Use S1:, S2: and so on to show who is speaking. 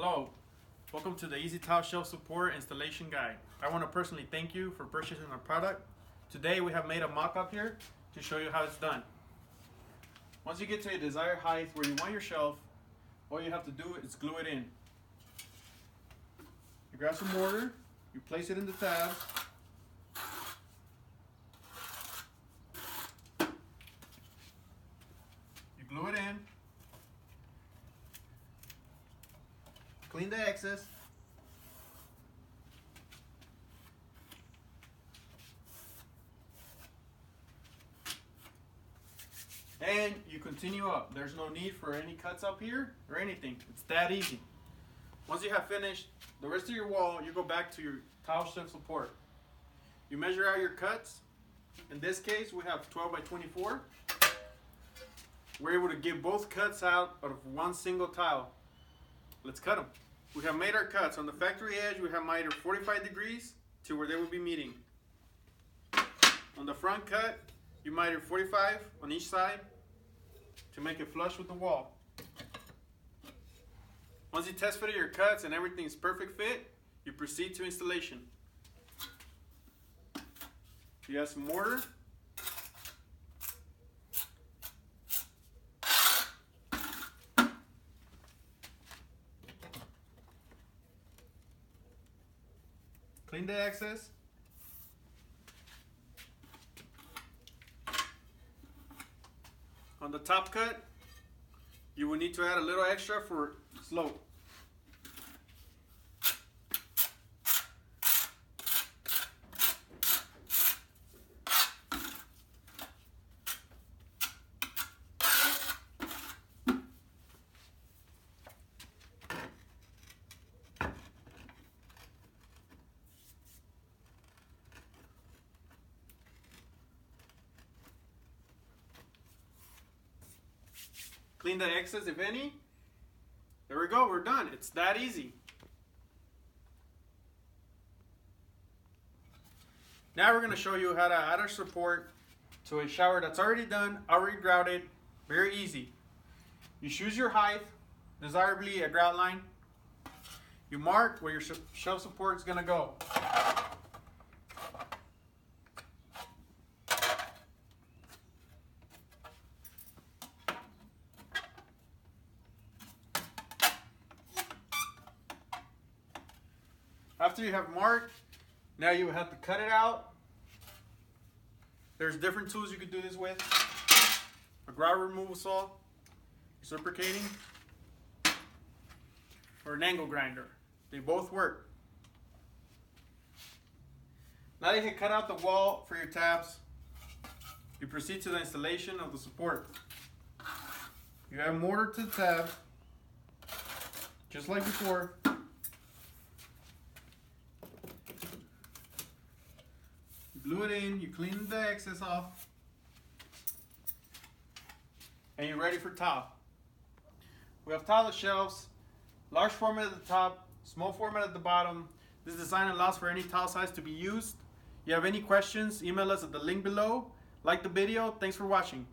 S1: Hello, welcome to the Easy Tile Shelf Support Installation Guide. I want to personally thank you for purchasing our product. Today we have made a mock-up here to show you how it's done. Once you get to your desired height where you want your shelf, all you have to do is glue it in. You grab some mortar, you place it in the tabs, you glue it in, clean the excess, and you continue up. There's no need for any cuts up here or anything. It's that easy. Once you have finished the rest of your wall, you go back to your tile shelf support. You measure out your cuts. In this case, we have 12 by 24. We're able to get both cuts out of one single tile. Let's cut them. We have made our cuts. On the factory edge, we have mitered 45 degrees to where they will be meeting. On the front cut, you miter 45 on each side to make it flush with the wall. Once you test fit your cuts and everything's perfect fit, you proceed to installation. You have some mortar. Clean the excess. On the top cut, you will need to add a little extra for slope. Clean the excess if any. There we go, we're done. It's that easy. Now we're going to show you how to add our support to a shower that's already done, already grouted. Very easy. You choose your height, desirably a grout line. You mark where your shelf support is going to go. After you have marked, now you have to cut it out. There's different tools you can do this with. A grout removal saw, reciprocating, or an angle grinder. They both work. Now that you can cut out the wall for your tabs, you proceed to the installation of the support. You add mortar to the tab, just like before. Glue it in, you clean the excess off, and you're ready for tile. We have tile shelves, large format at the top, small format at the bottom. This design allows for any tile size to be used. If you have any questions, email us at the link below. Like the video, thanks for watching.